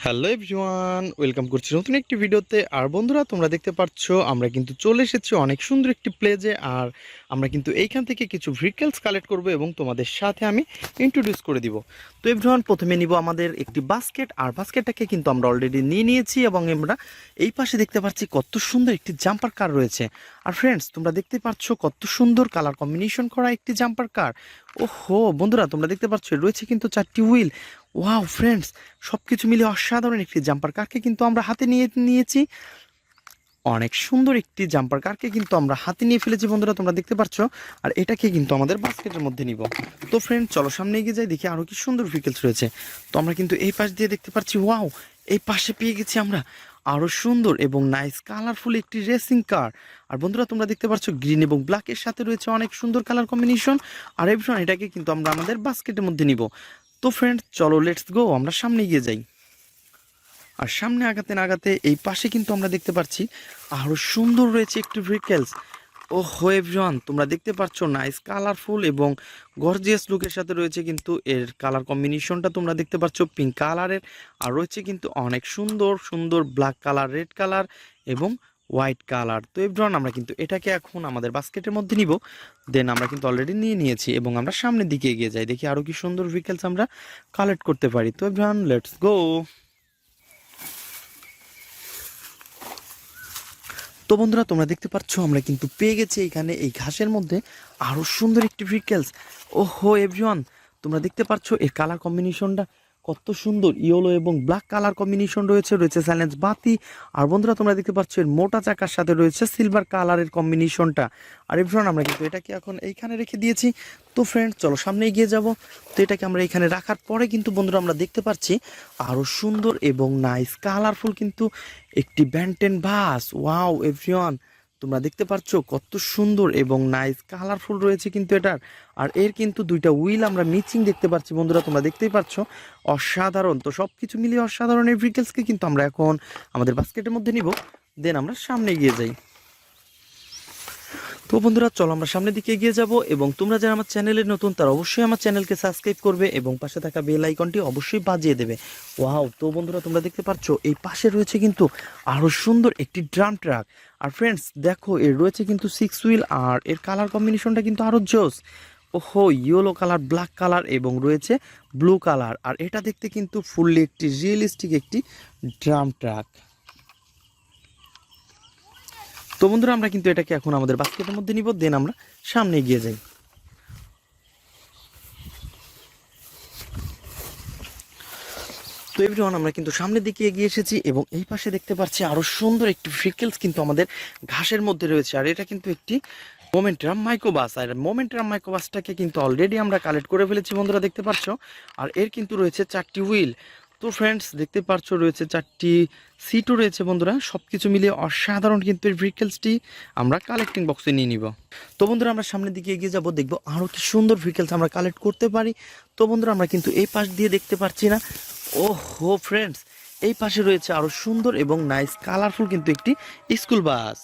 Hello everyone, welcome করছি নতুন একটি ভিডিওতে। আর বন্ধুরা, তোমরা দেখতে পাচ্ছ আমরা কিন্তু চলে এসেছি অনেক সুন্দর একটি প্লেজে। আর আমরা কিন্তু এইখান থেকে কিছু ভেহিকলস কালেক্ট করব এবং তোমাদের সাথে আমি ইন্ট্রোডিউস করে দিব। তো এভরিওয়ান, প্রথমে নিব আমাদের একটি বাস্কেট। আর বাস্কেটটাকে কিন্তু আমরা অলরেডি নিয়ে নিয়েছি এবং আমরা এই পাশে দেখতে পাচ্ছি কত সুন্দর একটি জাম্পার কার রয়েছে। আর ফ্রেন্ডস, তোমরা দেখতে পাচ্ছ কত সুন্দর কালার কম্বিনেশন করা একটি জাম্পার কার। ওহো বন্ধুরা, তোমরা দেখতে পাচ্ছ রয়েছে কিন্তু 4টি হুইল। ওয়াও ফ্রেন্ডস, সব কিছু মিলে অসাধারণ একটি জাম্পার কারকে কিন্তু আমরা হাতে নিয়েছি। অনেক সুন্দর একটি জাম্পার কারকে কিন্তু আমরা হাতে নিয়ে ফেলেছি বন্ধুরা, তোমরা দেখতে পাচ্ছ। আর এটাকে কিন্তু আমাদের বাস্কেটের মধ্যে নিব। তো ফ্রেন্ড, চলো সামনে এগিয়ে যাই, দেখি আরও কি সুন্দর ভেহিকলস রয়েছে। তো আমরা কিন্তু এই পাশ দিয়ে দেখতে পাচ্ছি, ওয়াও, এই পাশে পেয়ে গেছি আমরা আরও সুন্দর এবং নাইস কালারফুল একটি রেসিং কার। আর বন্ধুরা, তোমরা দেখতে পাচ্ছ গ্রিন এবং ব্ল্যাকের সাথে রয়েছে অনেক সুন্দর কালার কম্বিনেশন। আর এভরিওয়ান, এটাকে কিন্তু আমরা আমাদের বাস্কেটের মধ্যে নিব। তো ফ্রেন্ড, চলো লেটস গো, আমরা সামনে এগিয়ে যাই। আর সামনে আগাতে না আগাতে এই পাশে কিন্তু আমরা দেখতে পাচ্ছি আরও সুন্দর রয়েছে একটি ভেহিকলস। ও হো এভরিওয়ান, তোমরা দেখতে পাচ্ছ নাইস কালারফুল এবং গর্জিয়াস লুকের সাথে রয়েছে কিন্তু এর কালার কম্বিনেশনটা তোমরা দেখতে পাচ্ছ পিঙ্ক কালারের। আর রয়েছে কিন্তু অনেক সুন্দর সুন্দর ব্ল্যাক কালার, রেড কালার এবং হোয়াইট কালার। তো এভরিওয়ান, আমরা কিন্তু এটাকে এখন আমাদের বাস্কেটের মধ্যে নিব। দেন আমরা কিন্তু অলরেডি নিয়ে নিয়েছি এবং আমরা সামনের দিকে এগিয়ে যাই, দেখি আরও কি সুন্দর ভেহিকলস আমরা কালেক্ট করতে পারি। তো এভরিওয়ান, লেটস গো। তো বন্ধুরা, তোমরা দেখতে পাচ্ছ আমরা কিন্তু পেয়ে গেছি এখানে এই ঘাসের মধ্যে আরও সুন্দর একটি ভেহিকলস। ওহো এভরিওয়ান, তোমরা দেখতে পাচ্ছ এর কালার কম্বিনেশনটা কত সুন্দর, ইয়েলো এবং ব্ল্যাক কালার কম্বিনেশন রয়েছে সাইলেন্স বাতি। আর বন্ধুরা, তোমরা দেখতে পাচ্ছ এর মোটা চাকার সাথে রয়েছে সিলভার কালারের কম্বিনেশনটা। আর এভরিওয়ান, আমরা কিন্তু এটাকে এখন এইখানে রেখে দিয়েছি। তো ফ্রেন্ড, চলো সামনে এগিয়ে যাব। তো এটাকে আমরা এখানে রাখার পরে কিন্তু বন্ধুরা আমরা দেখতে পাচ্ছি আরও সুন্দর এবং নাইস কালারফুল কিন্তু একটি ব্যান্টেন বাস। ওয়াও এভরিওয়ান, তোমরা দেখতে পাচ্ছ কত সুন্দর এবং নাইস কালারফুল রয়েছে কিন্তু এটার। আর এর কিন্তু দুইটা হুইল আমরা মিচিং দেখতে পাচ্ছি বন্ধুরা, তোমরা দেখতেই পাচ্ছ অসাধারণ। তো সব কিছু মিলিয়ে অসাধারণ এই ভেহিকলসকে কিন্তু আমরা এখন আমাদের বাস্কেটের মধ্যে নিব। দেন আমরা সামনে এগিয়ে যাই। তো বন্ধুরা, চলো আমরা সামনের দিকে এগিয়ে যাব। এবং তোমরা যারা আমার চ্যানেলে নতুন, তারা অবশ্যই আমার চ্যানেলকে সাবস্ক্রাইব করবে এবং পাশে থাকা বেল আইকনটি অবশ্যই বাজিয়ে দেবে। ওয়াও, তো বন্ধুরা, তোমরা দেখতে পাচ্ছ এই পাশে রয়েছে কিন্তু আরও সুন্দর একটি ড্রাম ট্রাক। আর ফ্রেন্ডস দেখো, এর রয়েছে কিন্তু 6 হুইল আর এর কালার কম্বিনেশনটা কিন্তু আরও জোস। ওহো, ইয়েলো কালার, ব্ল্যাক কালার এবং রয়েছে ব্লু কালার। আর এটা দেখতে কিন্তু ফুললি একটি রিয়েলিস্টিক একটি ড্রাম ট্রাক। তো বন্ধুরা, আমরা কিন্তু এটাকে এখন আমাদের বাস্কেটের মধ্যে নিব। দেন আমরা সামনে এগিয়ে যাই। তো এভরিওয়ান, আমরা কিন্তু সামনের দিকে এগিয়ে এসেছি এবং এই পাশে দেখতে পাচ্ছি আরও সুন্দর একটি ভেহিকলস কিন্তু আমাদের ঘাসের মধ্যে রয়েছে। আর এটা কিন্তু একটি মোমেন্টাম মাইক্রোবাস। আর মোমেন্টাম মাইক্রোবাসটাকে কিন্তু অলরেডি আমরা কালেক্ট করে ফেলেছি বন্ধুরা, দেখতে পাচ্ছ। আর এর কিন্তু রয়েছে 4টি হুইল। তো ফ্রেন্ডস, দেখতে পাচ্ছ রয়েছে 4টি সিটও রয়েছে বন্ধুরা। সব কিছু মিলিয়ে অসাধারণ কিন্তু এই ভেহিকলসটি আমরা কালেক্টিং বক্সে নিয়ে নিব। তো বন্ধুরা, আমরা সামনের দিকে এগিয়ে যাব, দেখবো আরও কি সুন্দর ভেহিকলস আমরা কালেক্ট করতে পারি। তো বন্ধুরা, আমরা কিন্তু এই পাশ দিয়ে দেখতে পাচ্ছি না। ওহো ফ্রেন্ডস, এই পাশে রয়েছে আরো সুন্দর এবং নাইস কালারফুল কিন্তু একটি স্কুল বাস।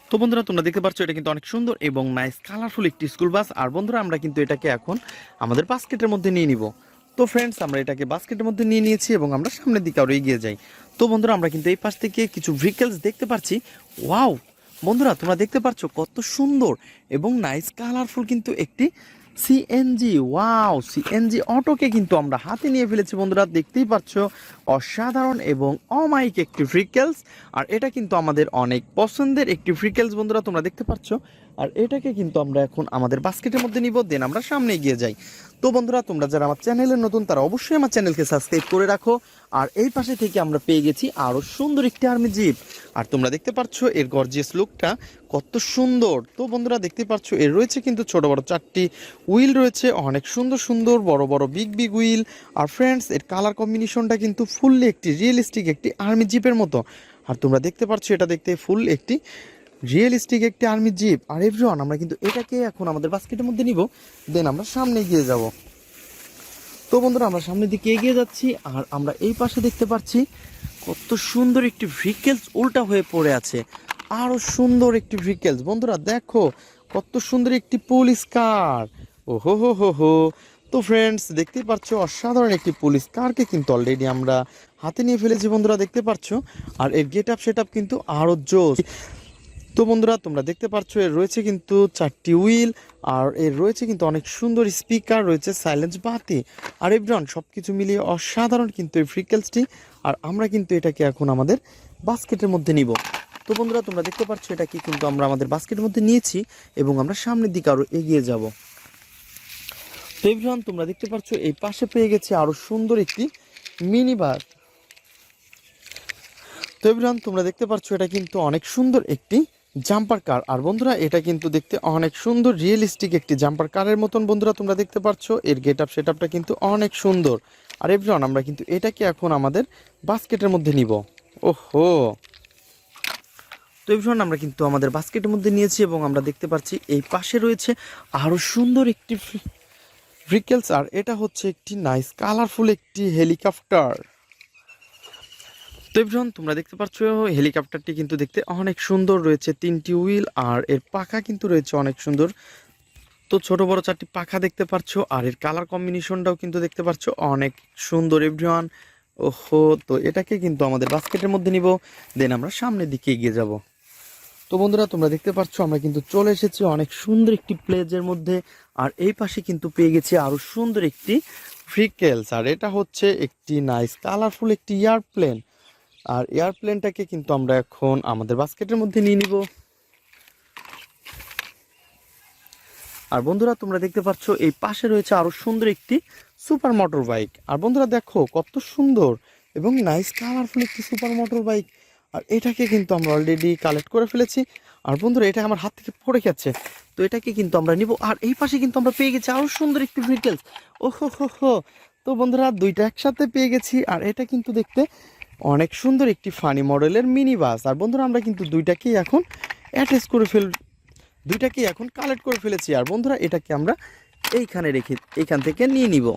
তো বন্ধুরা, তোমরা দেখতে পাচ্ছ এটা কিন্তু অনেক সুন্দর এবং নাইস কালারফুল একটি স্কুল বাস। আর বন্ধুরা, আমরা কিন্তু এটাকে এখন আমাদের বাস্কেটের মধ্যে নিয়ে নিব। তো ফ্রেন্ডস, আমরা এটাকে বাস্কেটের মধ্যে নিয়ে নিয়েছি এবং আমরা সামনের দিকে আরও এগিয়ে যাই। তো বন্ধুরা, আমরা কিন্তু এই পাশ থেকে কিছু ভেহিকলস দেখতে পাচ্ছি। ওয়াও বন্ধুরা, তোমরা দেখতে পাচ্ছ কত সুন্দর এবং নাইস কালারফুল কিন্তু একটি সিএনজি। ওয়াও, সিএনজি অটোকে কিন্তু আমরা হাতে নিয়ে ফেলেছি বন্ধুরা, দেখতেই পাচ্ছ অসাধারণ এবং অমায়িক একটি ভেহিকলস। আর এটা কিন্তু আমাদের অনেক পছন্দের একটি ভেহিকলস বন্ধুরা, তোমরা দেখতে পাচ্ছ। আর এটাকে কিন্তু আমরা এখন আমাদের বাস্কেটের মধ্যে নিব। দেন আমরা সামনে এগিয়ে যাই। তো বন্ধুরা, তোমরা যারা আমার চ্যানেলে নতুন, তারা অবশ্যই আমার চ্যানেলকে সাবস্ক্রাইব করে রাখো। আর এই পাশে থেকে আমরা পেয়ে গেছি আরও সুন্দর একটি আর্মি জিপ। আর তোমরা দেখতে পাচ্ছ এর গর্জিয়াস লুকটা কত সুন্দর। তো বন্ধুরা, দেখতে পাচ্ছ এর রয়েছে কিন্তু ছোট বড় 4টি হুইল রয়েছে, অনেক সুন্দর সুন্দর বড় বড় বিগ বিগ হুইল। আর ফ্রেন্ডস, এর কালার কম্বিনেশনটা কিন্তু ফুললি একটি রিয়েলিস্টিক একটি আর্মি জিপের মতো। আর তোমরা দেখতে পাচ্ছ এটা দেখতে ফুল একটি রিয়েলিস্টিক একটি আর্মি জিপ। আর এভরিওয়ান, আমরা কিন্তু এটাকে এখন আমাদের বাস্কেটের মধ্যে নিব। দেন আমরা সামনে এগিয়ে যাব। তো বন্ধুরা, আমরা সামনের দিকে এগিয়ে যাচ্ছি। আর আমরা এই পাশে দেখতে পাচ্ছি কত সুন্দর একটি ভেহিকলস উল্টা হয়ে পড়ে আছে। আরো সুন্দর একটি ভেহিকলস বন্ধুরা, দেখো কত সুন্দর একটি পুলিশ কার। ও হো হো হো হো। তো তো ফ্রেন্ডস দেখতেই পাচ্ছ অসাধারণ একটি পুলিশ কারকে কিন্তু অলরেডি আমরা হাতে নিয়ে ফেলেছি বন্ধুরা, দেখতে পাচ্ছ। আর এর গেট আপ সেট আপ কিন্তু আরও জোস। তো বন্ধুরা তোমরা দেখতে পাচ্ছ এর রয়েছে কিন্তু 4টি হুইল, আর এর রয়েছে কিন্তু অনেক সুন্দর স্পিকার, রয়েছে সাইলেন্স বাতি, আর এভরিওয়ান সব কিছু মিলিয়ে অসাধারণ কিন্তু এই ভেহিকলসটি। আর আমরা কিন্তু এটাকে এখন আমাদের বাস্কেটের মধ্যে নিব। তো বন্ধুরা তোমরা দেখতে পাচ্ছ এটাকে কিন্তু আমরা আমাদের বাস্কেটের মধ্যে নিয়েছি এবং আমরা সামনের দিকে আরও এগিয়ে যাব। তো এভরিওয়ান তোমরা দেখতে পাচ্ছ এই পাশে পেয়ে গেছে আরও সুন্দর একটি মিনি বাস। তো এভরিওয়ান তোমরা দেখতে পাচ্ছ এটা কিন্তু অনেক সুন্দর একটি জাম্পার কার। আর বন্ধুরা এটা কিন্তু দেখতে অনেক সুন্দর রিয়েলিস্টিক একটি জাম্পার কারের মতন বন্ধুরা তোমরা দেখতে পাচ্ছ। এর গেট আপ সেট আপটা কিন্তু অনেক সুন্দর। আর এভরিওয়ান আমরা কিন্তু এটাকে এখন আমাদের বাস্কেটের মধ্যে নিব। ওহো, তো এভরিওয়ান আমরা কিন্তু আমাদের বাস্কেটের মধ্যে নিয়েছি এবং আমরা দেখতে পাচ্ছি এই পাশে রয়েছে আরও সুন্দর একটি ভেহিকলস। আর এটা হচ্ছে একটি নাইস কালারফুল একটি হেলিকপ্টার। তো এভরিওয়ান তোমরা দেখতে পাচ্ছ হেলিকপ্টারটি কিন্তু দেখতে অনেক সুন্দর, রয়েছে 3টি হুইল আর এর পাখা কিন্তু রয়েছে অনেক সুন্দর। তো ছোট বড় 4টি পাখা দেখতে পাচ্ছ, আর এর কালার কম্বিনেশনটাও কিন্তু দেখতে পাচ্ছ অনেক সুন্দর এভরিওয়ান। ওহো, তো এটাকে কিন্তু আমাদের বাস্কেটের মধ্যে নিব, দেন আমরা সামনের দিকে এগিয়ে যাব। তো বন্ধুরা তোমরা দেখতে পাচ্ছ আমরা কিন্তু চলে এসেছি অনেক সুন্দর একটি প্লেজের মধ্যে। আর এই পাশে কিন্তু পেয়ে গেছি আরও সুন্দর একটি ভেহিকলস। আর এটা হচ্ছে একটি নাইস কালারফুল একটি এয়ারপ্লেন। আর এয়ারপ্লেনটাকে কিন্তু আমরা এখন আমাদের বাস্কেটের মধ্যে নিয়ে নিব। আর বন্ধুরা তোমরা দেখতে পাচ্ছ এই পাশে রয়েছে আরো সুন্দর একটি সুপার মোটর বাইক। আর বন্ধুরা দেখো কত সুন্দর এবং নাইস কালারফুল একটি সুপার মোটর বাইক। আর এটাকে কিন্তু আমরা অলরেডি কালেক্ট করে ফেলেছি। আর বন্ধুরা এটা আমার হাত থেকে পড়ে গেছে, তো এটাকে কিন্তু আমরা নিব। আর এই পাশে কিন্তু আমরা পেয়ে গেছি আরো সুন্দর একটি ভেহিকলস। ওহো হো হো, তো বন্ধুরা দুইটা একসাথে পেয়ে গেছি। আর এটা কিন্তু দেখতে অনেক সুন্দর একটি ফানি মডেলের মিনি বাস। আর বন্ধুরা আমরা কিন্তু দুইটাকেই এখন কালেক্ট করে ফেলেছি। আর বন্ধুরা এটাকে আমরা এইখান থেকে নিয়ে নিব।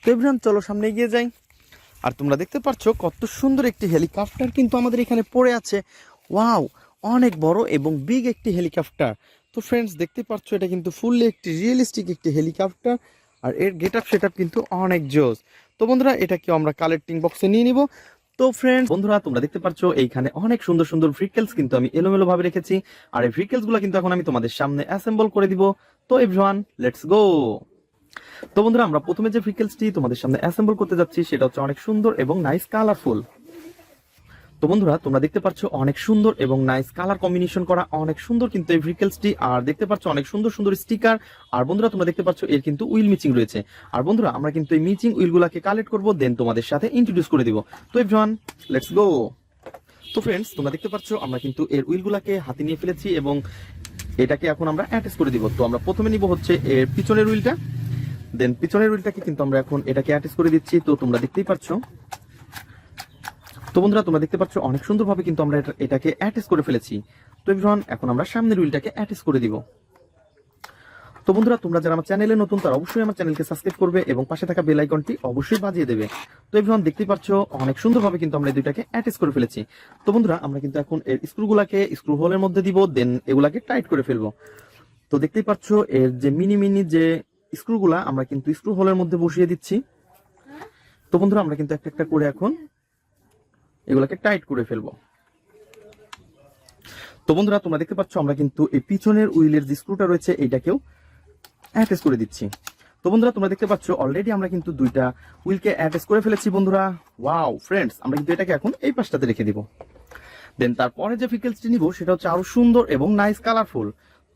তো এভরিওয়ান চলো সামনে এগিয়ে যাই। আর তোমরা দেখতে পাচ্ছ কত সুন্দর একটি হেলিকপ্টার কিন্তু আমাদের এখানে পড়ে আছে। ওয়াও, অনেক বড় এবং বিগ একটি হেলিকপ্টার। তো ফ্রেন্ডস দেখতে পাচ্ছ এটা কিন্তু ফুললি একটি রিয়েলিস্টিক একটি হেলিকপ্টার। আর এর গেট আপ সেট আপ কিন্তু অনেক জোস। তো বন্ধুরা এটাকে আমরা কালেক্টিং বক্সে নিয়ে নিব। তো ফ্রেন্ডস বন্ধুরা তোমরা দেখতে পাচ্ছ এইখানে অনেক সুন্দর সুন্দর ভেহিকলস কিন্তু আমি এলোমেলো ভাবে রেখেছি। আর এই ভেহিকলস গুলো কিন্তু এখন আমি তোমাদের সামনে অ্যাসেম্বল করে দিব। তো এভরিওয়ান লেটস গো। তো বন্ধুরা আমরা প্রথমে যে ভেহিকলসটি তোমাদের সামনে অ্যাসেম্বল করতে যাচ্ছি সেটা হচ্ছে অনেক সুন্দর এবং নাইস কালারফুল। তো বন্ধুরা তোমরা দেখতে পাচ্ছ অনেক সুন্দর এবং নাইস কালার কম্বিনেশন করা অনেক সুন্দর কিন্তু এই ভেহিকলসটি। আর দেখতে পাচ্ছ অনেক সুন্দর সুন্দর স্টিকার। আর বন্ধুরা তোমরা দেখতে পাচ্ছ এর কিন্তু উইল মিচিং রয়েছে। আর বন্ধুরা আমরা কিন্তু এই মিচিং উইলগুলোকে কালেক্ট করব, দেন তোমাদের সাথে ইন্ট্রোডিউস করে দিব। তো এভরিওয়ান লেটস গো। তো ফ্রেন্ডস তোমরা দেখতে পাচ্ছ আমরা কিন্তু এর উইলগুলোকে হাতে নিয়ে ফেলেছি এবং এটাকে এখন আমরা অ্যাটাচ করে দিব। তো আমরা প্রথমে নিব হচ্ছে এর পিছনের উইলটা, দেন পিছনের উইলটাকে কিন্তু আমরা এখন এটাকে অ্যাটাচ করে দিচ্ছি। তো তোমরা দেখতেই পাচ্ছ। তো বন্ধুরা তোমরা দেখতে পাচ্ছ অনেক সুন্দরভাবে কিন্তু আমরা এটাকে অ্যাটাচ করে ফেলেছি। তো এভরিওয়ান এখন আমরা সামনের হুইলটাকে অ্যাটাচ করে দিব। তো বন্ধুরা তোমরা যারা আমার চ্যানেলে নতুন তারা অবশ্যই আমার চ্যানেলকে সাবস্ক্রাইব করবে এবং পাশে থাকা বেল আইকনটি অবশ্যই বাজিয়ে দেবে। তো এভরিওয়ান দেখতেই পাচ্ছ অনেক সুন্দরভাবে কিন্তু আমরা এই দুইটাকে অ্যাটাচ করে ফেলেছি। তো বন্ধুরা আমরা কিন্তু এখন এর স্ক্রুগুলাকে স্ক্রু হোলের মধ্যে দিব, দেন এগুলাকে টাইট করে ফেলবো। তো দেখতেই পাচ্ছ এর যে মিনি যে স্ক্রুগুলা আমরা কিন্তু স্ক্রু হোলের মধ্যে বসিয়ে দিচ্ছি। তো বন্ধুরা আমরা কিন্তু একটা একটা করে এখন এগুলাকে টাইট করে ফেলবো। তো বন্ধুরা তোমরা দেখতে পাচ্ছ আমরা কিন্তু এই পিছনের উইলের যে স্ক্রুটা রয়েছে এইটাকেও অ্যাটাচ করে দিচ্ছি। তো বন্ধুরা তোমরা দেখতে পাচ্ছ অলরেডি আমরা কিন্তু দুইটা উইলকে অ্যাটাচ করে ফেলেছি বন্ধুরা। ওয়াও ফ্রেন্ডস, আমরা কিন্তু এটাকে এখন এই পাশটাতে রেখে দিব। দেন তারপরে যে ভেহিকলসটি নিব সেটা হচ্ছে আরো সুন্দর এবং নাইস কালারফুল।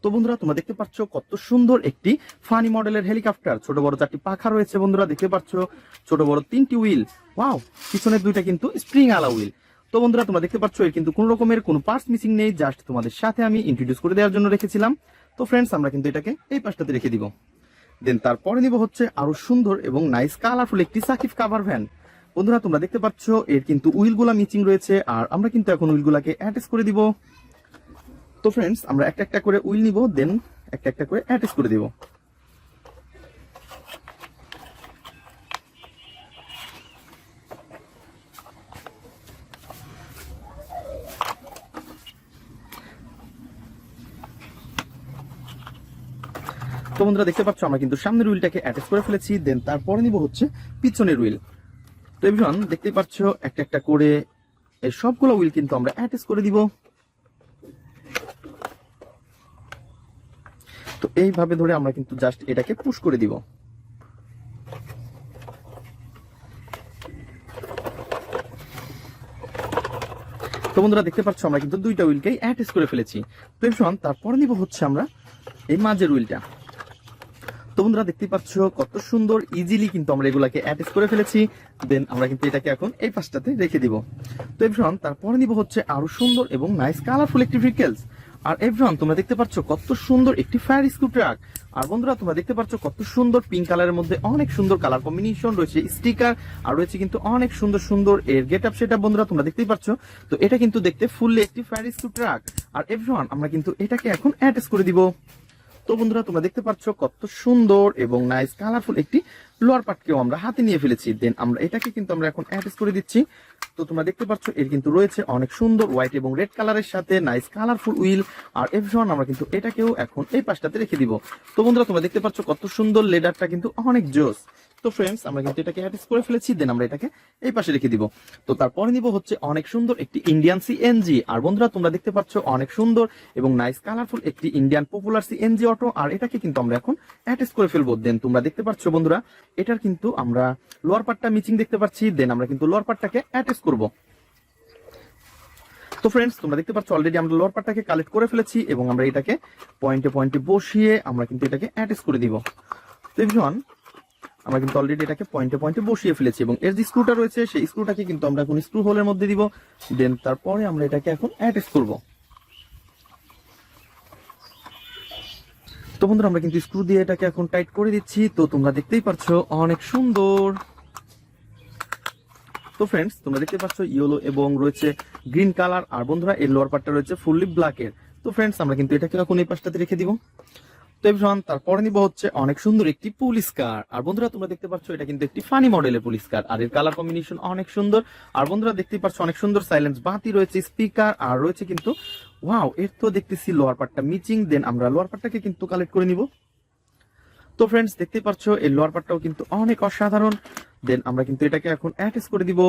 তো বন্ধুরা তোমরা দেখতে পাচ্ছ কত সুন্দর একটি ফানি মডেলের হেলিকপ্টার। ছোট বড় 4টি পাখা রয়েছে বন্ধুরা, দেখতে পাচ্ছ ছোট বড় 3টি হুইল। ওয়াও, পিছনের দুইটা কিন্তু স্প্রিং আলা হুইল। তো বন্ধুরা তোমরা দেখতে পাচ্ছ এর কিন্তু কোনো রকমের কোনো পার্টস মিসিং নেই, জাস্ট তোমাদের সাথে আমি ইন্ট্রোডিউস করে দেওয়ার জন্য রেখেছিলাম। তো ফ্রেন্ডস আমরা কিন্তু এটাকে এই পাশটাতে রেখে দিব। দেন তারপরে নিব হচ্ছে আরো সুন্দর এবং নাইস কালারফুল একটি সাকিব কাভার ভ্যান। বন্ধুরা তোমরা দেখতে পাচ্ছ এর কিন্তু উইলগুলা মিচিং রয়েছে। আর আমরা কিন্তু এখন উইলগুলাকে অ্যাটাচ করে দিব। তো ফ্রেন্ডস আমরা একটা একটা করে উইল নিব, দেন একটা একটা করে অ্যাটাচ করে দিব। তো বন্ধুরা দেখতে পাচ্ছ আমরা কিন্তু সামনের হুইলটাকে অ্যাটাচ করে ফেলেছি, দেন তারপরে নিব হচ্ছে পিছনের হুইল। তো এভরিওয়ান দেখতেই পাচ্ছ একটা একটা করে এই সবগুলো হুইল কিন্তু আমরা অ্যাটাচ করে দিব। তো এইভাবে ধরে আমরা কিন্তু জাস্ট এটাকে পুশ করে দিব। তো বন্ধুরা দেখতে পাচ্ছ আমরা কিন্তু দুইটা হুইলকেই অ্যাটাচ করে ফেলেছি। তো এভরিওয়ান তারপরে নিব হচ্ছে আমরা এই মাঝের হুইলটা। তো বন্ধুরা দেখতেই পাচ্ছ কত সুন্দর ইজিলি কিন্তু আমরা এগুলাকে অ্যাটাচ করে ফেলেছি। দেন আমরা কিন্তু এটাকে এখন এই পাশটাতে রেখে দিব। তো এভরিওয়ান তারপরে নিব হচ্ছে আরো সুন্দর এবং নাইস কালারফুল একটি ভেহিকলস। আর এভরিওয়ান তোমরা দেখতে পাচ্ছ কত সুন্দর একটি ফায়ার স্ক্রু ট্রাক। আর বন্ধুরা তোমরা দেখতে পাচ্ছ কত সুন্দর পিঙ্ক কালারের মধ্যে অনেক সুন্দর কালার কম্বিনেশন রয়েছে, স্টিকার আর রয়েছে কিন্তু অনেক সুন্দর সুন্দর এর গেট আপ সেট আপ। বন্ধুরা তোমরা দেখতেই পাচ্ছ। তো এটা কিন্তু দেখতে ফুললি একটি ফায়ার স্ক্রু ট্রাক। আর এভরিওয়ান আমরা কিন্তু এটাকে এখন অ্যাটাচ করে দিব। তো বন্ধুরা তোমরা দেখতে পাচ্ছ কত সুন্দর এবং নাইস কালারফুল একটি লোয়ার পার্টকেও আমরা হাতে নিয়ে ফেলেছি। দেন আমরা এটাকে কিন্তু আমরা এখন অ্যাটাচ করে দিচ্ছি। তো তোমরা দেখতে পাচ্ছ এর কিন্তু রয়েছে অনেক সুন্দর হোয়াইট এবং রেড কালারের সাথে নাইস কালারফুল হুইল। আর এভরিওয়ান আমরা কিন্তু এটাকেও এখন এই পাশটাতে রেখে দিব। তো বন্ধুরা তোমরা দেখতে পাচ্ছ কত সুন্দর লেদারটা কিন্তু অনেক জোস। তো ফ্রেন্ডস আমরা কিন্তু এটাকে অ্যাটাচ করে ফেলেছি, দেন আমরা এটাকে এই পাশে রেখে দিব। তো তারপরে নিব হচ্ছে অনেক সুন্দর একটি ইন্ডিয়ান সিএনজি। আর বন্ধুরা তোমরা দেখতে পাচ্ছ অনেক সুন্দর এবং নাইস কালারফুল একটি ইন্ডিয়ান পপুলার সিএনজি অটো। আর এটাকে কিন্তু আমরা এখন অ্যাটাচ করে ফেলবো। দেন তোমরা দেখতে পাচ্ছ বন্ধুরা এটার কিন্তু আমরা লোয়ার পার্টটা মিচিং দেখতে পাচ্ছি। দেন আমরা কিন্তু লোয়ার পার্টটাকে অ্যাটাচ করব। তো ফ্রেন্ডস তোমরা দেখতে পাচ্ছ অলরেডি আমরা লোয়ার পার্টটাকে কালেক্ট করে ফেলেছি এবং আমরা এটাকে পয়েন্টে পয়েন্টে বসিয়ে আমরা কিন্তু এটাকে অ্যাটাচ করে দিব। তো এভরিওয়ান আমরা কিন্তু অলরেডি এটাকে পয়েন্টে পয়েন্টে বসিয়ে ফেলেছি এবং এর যে স্ক্রুটা রয়েছে সেই স্ক্রুটাকে কিন্তু আমরা এখন স্ক্রু হোলের মধ্যে দিব। দেন তারপরে আমরা এটাকে এখন অ্যাটাচ করব। তো বন্ধুরা আমরা কিন্তু স্ক্রু দিয়ে এটাকে এখন টাইট করে দিচ্ছি। তো তোমরা দেখতেই পাচ্ছ অনেক সুন্দর। তো ফ্রেন্ডস তোমরা দেখতে পাচ্ছ ইয়েলো এবং রয়েছে গ্রিন কালার। আর বন্ধুরা এর লোয়ার পার্টটা রয়েছে ফুললি ব্ল্যাকের। তো ফ্রেন্ডস আমরা কিন্তু এটাকে এখন এই পাশটাতে রেখে দিব। তো এভরিওয়ান তারপরে নিব হচ্ছে অনেক সুন্দর একটি পুলিশ কার। আর বন্ধুরা তোমরা দেখতে পাচ্ছ এটা কিন্তু একটি ফানি মডেলের পুলিশ কার। আর এর কালার কম্বিনেশন অনেক সুন্দর। আর বন্ধুরা দেখতেই পাচ্ছ অনেক সুন্দর সাইলেন্স বাতি রয়েছে, স্পিকার আর রয়েছে কিন্তু ওয়াও এর তো দেখতেছি লোয়ার পার্টটা মিচিং। দেন আমরা লোয়ার পার্টটাকে কিন্তু কালেক্ট করে নিব। তো ফ্রেন্ডস দেখতেই পাচ্ছ এই লোয়ার পার্টটাও কিন্তু অনেক অসাধারণ। দেন আমরা কিন্তু এটাকে এখন অ্যাটাচ করে দিব।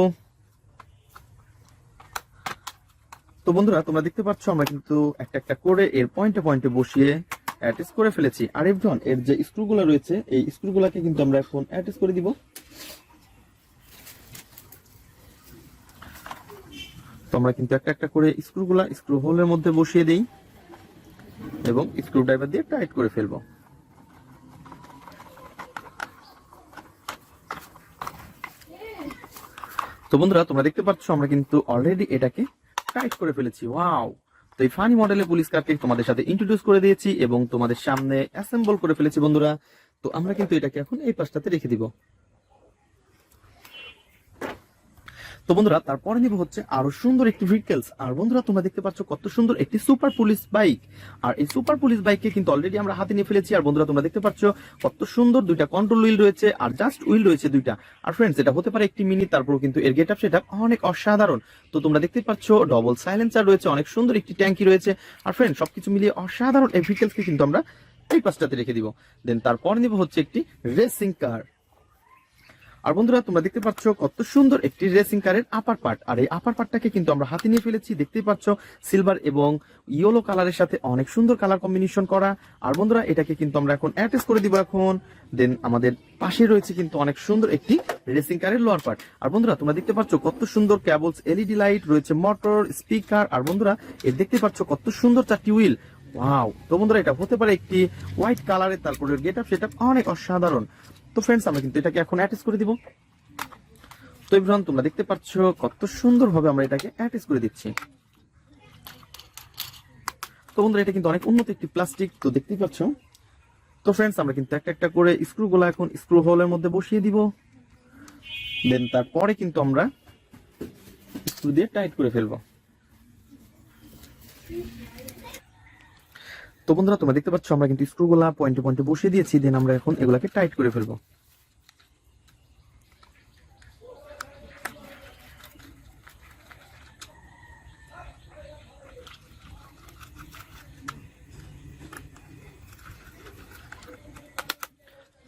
তো বন্ধুরা তোমরা দেখতে পাচ্ছ আমরা কিন্তু একটা একটা করে এর পয়েন্টে পয়েন্টে বসিয়ে অ্যাটাচ করে ফেলেছি। আর এভরিওয়ান এর যে স্ক্রুগুলো রয়েছে এই স্ক্রুগুলোকে কিন্তু আমরা এখন অ্যাটাচ করে দিব। তো আমরা কিন্তু একটা একটা করে স্ক্রুগুলা স্ক্রু হোলের মধ্যে বসিয়ে দেই এবং স্ক্রু ড্রাইভার দিয়ে টাইট করে ফেলবো। তো বন্ধুরা তোমরা দেখতে পাচ্ছ আমরা কিন্তু অলরেডি এটাকে টাইট করে ফেলেছি। ওয়াও! তো এই ফানি মডেলের পুলিশ কারকে তোমাদের সাথে ইন্ট্রোডিউস করে দিয়েছি এবং তোমাদের সামনে অ্যাসেম্বল করে ফেলেছি বন্ধুরা। তো আমরা কিন্তু এটাকে এখন এই পাশটাতে রেখে দিব। তো বন্ধুরা তারপরে নিব হচ্ছে আরো সুন্দর একটি ভেহিকলস। আর বন্ধুরা তোমরা দেখতে পাচ্ছ কত সুন্দর একটি সুপার পুলিশ বাইক। আর এই সুপার পুলিশ বাইককে কিন্তু অলরেডি আমরা হাতে নিয়ে ফেলেছি। আর বন্ধুরা তোমরা দেখতে পাচ্ছ কত সুন্দর দুইটা কন্ট্রোল হুইল রয়েছে আর জাস্ট হুইল রয়েছে দুইটা। আর ফ্রেন্ডস এটা হতে পারে একটি মিনি, তারপরও কিন্তু এর গেট আপ সেটআপ অনেক অসাধারণ। তো তোমরা দেখতে পাচ্ছ ডবল সাইলেন্সার রয়েছে, অনেক সুন্দর একটি ট্যাঙ্কি রয়েছে। আর ফ্রেন্ডস সবকিছু মিলিয়ে অসাধারণ এই ভেহিকলসকে কিন্তু আমরা এই পাশটাতে রেখে দিব। দেন তারপর নিব হচ্ছে একটি রেসিং কার। আর বন্ধুরা তোমরা দেখতে পাচ্ছ কত সুন্দর একটি রেসিং কারের আপার পার্ট। আর এই আপার পার্টটাকে কিন্তু আমরা হাতে নিয়ে ফেলেছি। দেখতেই পাচ্ছ সিলভার এবং ইয়েলো কালারের সাথে অনেক সুন্দর কালার কম্বিনেশন করা। আর বন্ধুরা এটাকে কিন্তু আমরা এখন অ্যাটাচ করে দিব এখন। দেন আমাদের পাশে রয়েছে কিন্তু অনেক সুন্দর একটি রেসিং কারের লোয়ার পার্ট। আর বন্ধুরা তোমরা দেখতে পাচ্ছ কত সুন্দর কেবলস, এলইডি লাইট রয়েছে, মোটর, স্পিকার। আর বন্ধুরা এর দেখতে পাচ্ছ কত সুন্দর চারটি হুইল। ওয়াও! তো বন্ধুরা এটা হতে পারে একটি হোয়াইট কালারের, তারপরে গেট আপ সেটআপ অনেক অসাধারণ। তো ফ্রেন্ডস আমরা কিন্তু এটাকে এখন অ্যাটাচ করে দিব। তো এভরিওয়ান তোমরা দেখতে পাচ্ছ কত সুন্দরভাবে আমরা এটাকে অ্যাটাচ করে দিচ্ছি। তো বন্ধুরা এটা কিন্তু অনেক উন্নত একটি প্লাস্টিক, তো দেখতেই পাচ্ছ। তো ফ্রেন্ডস আমরা কিন্তু একটা একটা করে স্ক্রুগুলো এখন স্ক্রু হোলের মধ্যে বসিয়ে দিব। দেন তারপরে কিন্তু আমরা স্ক্রু দিয়ে টাইট করে ফেলবো। তো বন্ধুরা তোমরা দেখতে পাচ্ছ আমরা কিন্তু স্ক্রুগুলা পয়েন্টে পয়েন্টে বসিয়ে দিয়েছি। দেন আমরা এখন এগুলাকে টাইট করে ফেলবো।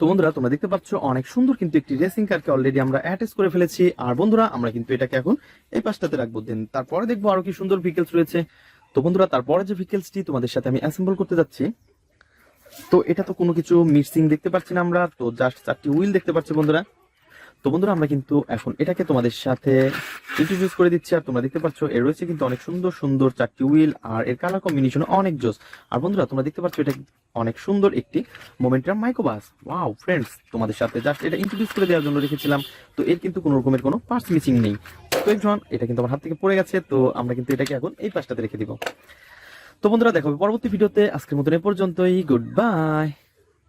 তো বন্ধুরা তোমরা দেখতে পাচ্ছ অনেক সুন্দর কিন্তু একটি রেসিং কারকে অলরেডি আমরা অ্যাটাচ করে ফেলেছি। আর বন্ধুরা আমরা কিন্তু এটাকে এখন এই পাশটাতে রাখবো, দেন তারপরে দেখবো আরো কি সুন্দর ভেহিকেলস রয়েছে। তো বন্ধুরা তারপরে যে ভেহিকেলসটি তোমাদের সাথে আমি অ্যাসেম্বল করতে যাচ্ছি, তো এটা তো কোনো কিছু মিক্সিং দেখতে পাচ্ছি না আমরা, তো জাস্ট 4টি হুইল দেখতে পাচ্ছি বন্ধুরা। তো বন্ধুরা আমরা কিন্তু এখন এটাকে তোমাদের সাথে ইন্ট্রোডিউস করে দিচ্ছি। আর তোমরা দেখতে পাচ্ছ এর রয়েছে কিন্তু অনেক সুন্দর সুন্দর 4টি হুইল, আর এর কালার কম্বিনেশন অনেক জোস। আর বন্ধুরা তোমরা দেখতে পাচ্ছ এটা অনেক সুন্দর একটি মোমেন্টাম মাইক্রোবাস। ওয়াও ফ্রেন্ডস, তোমাদের সাথে জাস্ট এটা ইন্ট্রোডিউস করে দেওয়ার জন্য রেখেছিলাম। তো এর কিন্তু কোনো রকমের কোনো পার্টস মিসিং নেই। তো এখন এটা কিন্তু আমার হাত থেকে পড়ে গেছে, তো আমরা কিন্তু এটাকে এখন এই পাশটাতে রেখে দিব। তো বন্ধুরা দেখা হবে পরবর্তী ভিডিওতে, আজকের মতন এ পর্যন্তই, গুড বাই।